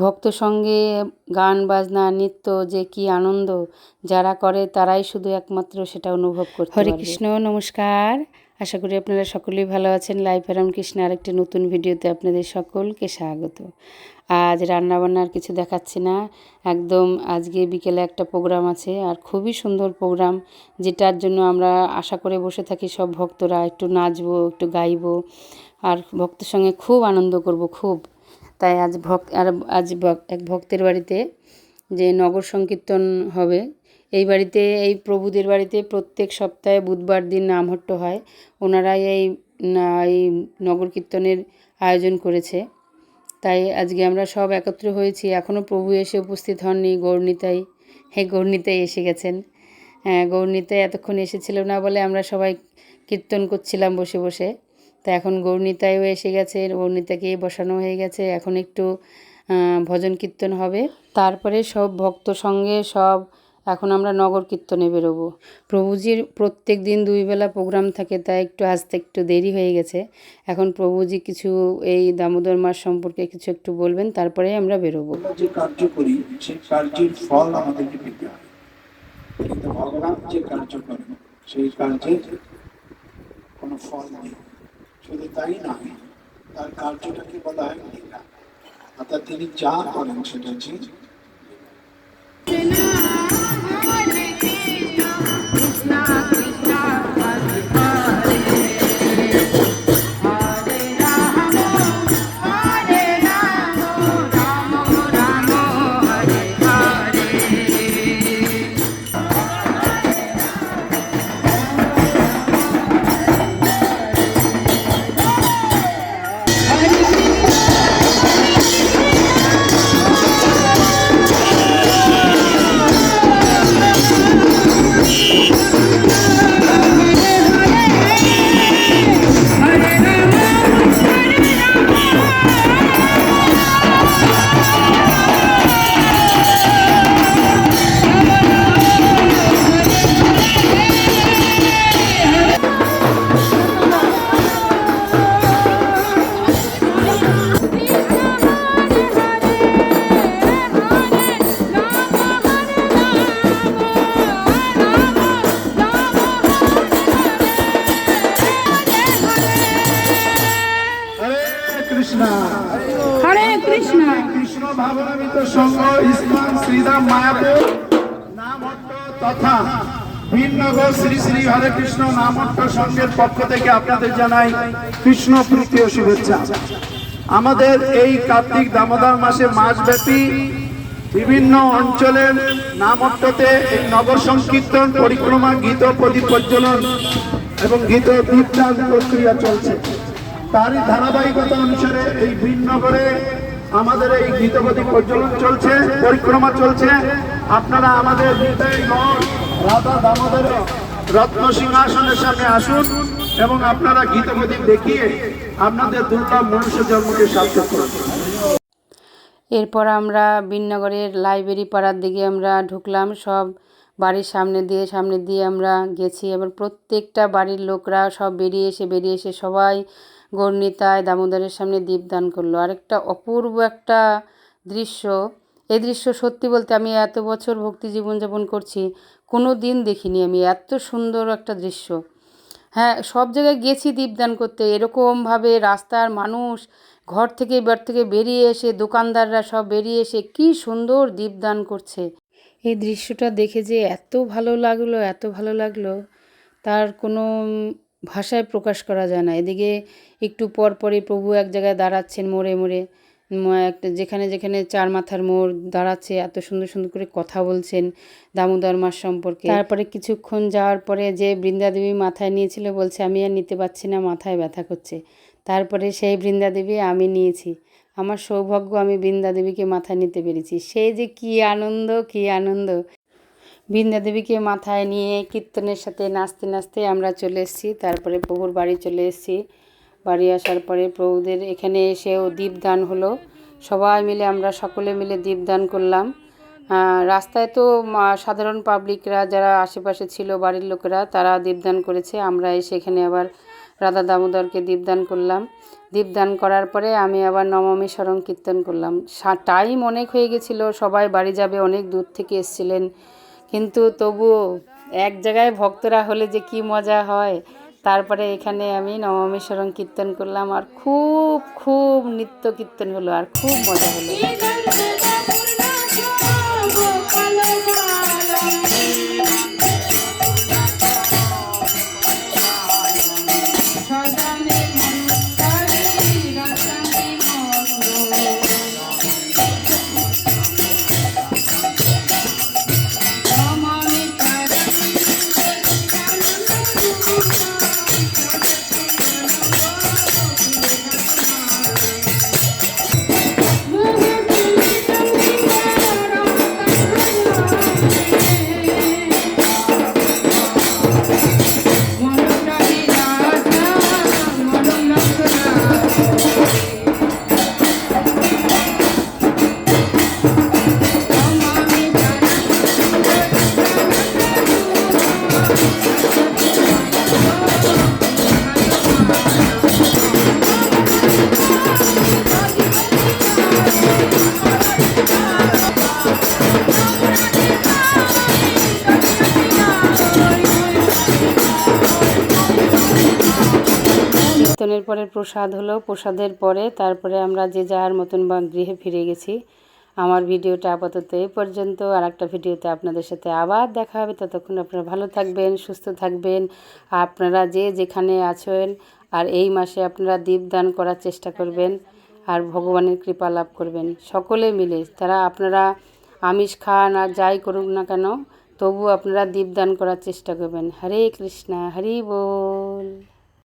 ভক্ত সঙ্গে গান বাজনা নৃত্য যে কি আনন্দ, যারা করে তারাই শুধু একমাত্র সেটা অনুভব করতে পারবে। হরে কৃষ্ণ, নমস্কার। আশা করি আপনারা সকলেই ভালো আছেন। লাইফ রামকৃষ্ণ আরেকটি নতুন ভিডিওতে আপনাদের সকলকে স্বাগত। আজ রান্নাবান্নার কিছু দেখাচ্ছি না, একদম আজকে বিকেলে একটা প্রোগ্রাম আছে, আর খুবই সুন্দর প্রোগ্রাম, যেটার জন্য আমরা আশা করে বসে থাকি সব ভক্তরা, একটু নাচবো, একটু গাইবো, আর ভক্তের সঙ্গে খুব আনন্দ করব খুব। তাই আজ এক ভক্তের বাড়িতে যে নগর সংকীর্তন হবে, এই বাড়িতে, এই প্রভুদের বাড়িতে প্রত্যেক সপ্তাহে বুধবার দিন নামহট্ট হয়। ওনারাই এই নগর কীর্তনের আয়োজন করেছে। তাই আজকে আমরা সব একত্র হয়েছি। এখনও প্রভু এসে উপস্থিত হননি। গৌরনিতাই এসে গেছেন। গৌরনিতাই এতক্ষণ এসেছিল না বলে আমরা সবাই কীর্তন করছিলাম বসে বসে। তা এখন গৌরনিতাইও এসে গেছে, গৌরনিতাকে বসানো হয়ে গেছে। এখন একটু ভজন কীর্তন হবে, তারপরে সব ভক্ত সঙ্গে সব এখন আমরা নগর কীর্তনে বেরোবো। প্রভুজির প্রত্যেক দিন 2 বেলা প্রোগ্রাম থাকে, তাই একটু আসতে একটু দেরি হয়ে গেছে। এখন প্রভুজি কিছু এই দামোদর মাস সম্পর্কে কিছু একটু বলবেন, তারপরে আমরা বেরোবো। যে কার্য করি সেই কার্যের ফল আমাদেরকে পেতে হয়, কিন্তু ভগবান যে কার্য করেন সেই কার্যের কোনো ফল নেই। শুধু তাই নয়, তার কার্যটাকে বলা হয় লীলা, অর্থাৎ তিনি যা করেন সেটা হচ্ছে তথা বীরনগর শ্রী শ্রী হরে কৃষ্ণ নামহট্ট সংঘের পক্ষ থেকে আপনাদের জানাই কৃষ্ণ প্রীতি ও শুভেচ্ছা। আমাদের এই কার্তিক দামোদর মাসে মাসব্যাপী বিভিন্ন অঞ্চলের নামহট্টতে এই নগর সংকীর্তন পরিক্রমা, গীত প্রদীপ প্রজ্বলন এবং গীত দীপদান প্রক্রিয়া চলছে। তারই ধারাবাহিকতা অনুসারে এই বীরনগরে আমাদের এই গীতপতি প্রজ্বলন চলছে, পরিক্রমা চলছে। আপনারা আমাদের রাধা দামোদর রত্ন সিংহাসনের সামনে আসুন এবং আপনারা গীতপতি দেখিয়ে আপনাদের দুর্লভ মনুষ্য জন্মকে সার্থক করুন। এরপর আমরা বীরনগরের লাইব্রেরি পাড়ার দিকে আমরা ঢুকলাম। সব বাড়ির সামনে দিয়ে আমরা গেছি। এবার প্রত্যেকটা বাড়ির লোকরা সব বেরিয়ে এসে সবাই গৌরনিতাই দামোদরের সামনে দীপদান করলো। আরেকটা অপূর্ব একটা দৃশ্য। এই দৃশ্য সত্যি বলতে আমি এত বছর ভক্তি জীবনযাপন করছি, কোনো দিন দেখিনি আমি এত সুন্দর একটা দৃশ্য। হ্যাঁ, সব জায়গায় গেছি দীপদান করতে, এরকমভাবে রাস্তার মানুষ ঘর থেকে বেরিয়ে এসে, দোকানদাররা সব বেরিয়ে এসে কী সুন্দর দীপদান করছে। এই দৃশ্যটা দেখে যে এত ভালো লাগলো তার কোনো ভাষায় প্রকাশ করা যায় না। এদিকে একটু পরপরই প্রভু এক জায়গায় দাঁড়াচ্ছেন মোড়ে একটা যেখানে 4 মাথার মোড় দাঁড়াচ্ছে, এত সুন্দর করে কথা বলছেন দামোদর মাস সম্পর্কে। তারপরে কিছুক্ষণ যাওয়ার পরে যে বৃন্দাদেবী মাথায় নিয়েছিল বলছে আমি আর নিতে পারছি না, মাথায় ব্যথা করছে। তারপরে সেই বৃন্দাদেবী আমি নিয়েছি। আমার সৌভাগ্য, আমি বৃন্দাদেবীকে মাথায় নিতে পেরেছি। সেই যে কী আনন্দ। বৃন্দাদেবীকে মাথায় নিয়ে কীর্তনের সাথে নাচতে আমরা চলে এসেছি। তারপরে প্রভুর বাড়ি চলে এসেছি। বাড়ি আসার পরে প্রভুদের এখানে এসেও দীপদান হলো। আমরা সকলে মিলে দীপদান করলাম। রাস্তায় তো সাধারণ পাবলিকরা যারা আশেপাশে ছিল, বাড়ির লোকেরা, তারা দীপদান করেছে। আমরা এসে এখানে আবার রাধা দামোদরকে দীপদান করলাম। দীপদান করার পরে আমি আবার নবমী স্মরণ কীর্তন করলাম। টাইম অনেক হয়ে গেছিলো, সবাই বাড়ি যাবে, অনেক দূর থেকে এসেছিলেন, কিন্তু তবুও এক জায়গায় ভক্তরা হলে যে কি মজা হয়। তারপরে এখানে আমি নবমী স্মরণ কীর্তন করলাম, আর খুব খুব নৃত্য কীর্তন হলো, আর খুব মজা হলো। কীর্তনের পরে প্রসাদ হলো, প্রসাদের পরে তারপরে আমরা যে যার মতন বা গৃহে ফিরে গেছি। আমার ভিডিওটা আপাতত এই পর্যন্ত, আর একটা ভিডিওতে আপনাদের সাথে আবার দেখা হবে। ততক্ষণ আপনারা ভালো থাকবেন, সুস্থ থাকবেন। আপনারা যে যেখানে আছেন, আর এই মাসে আপনারা দীপদান করার চেষ্টা করবেন, আর ভগবানের কৃপা লাভ করবেন সকলে মিলে। আপনারা আমিষ খান আর যাই করুন না কেন, তবু আপনারা দীপদান করার চেষ্টা করবেন। হরে কৃষ্ণা, হরি বল।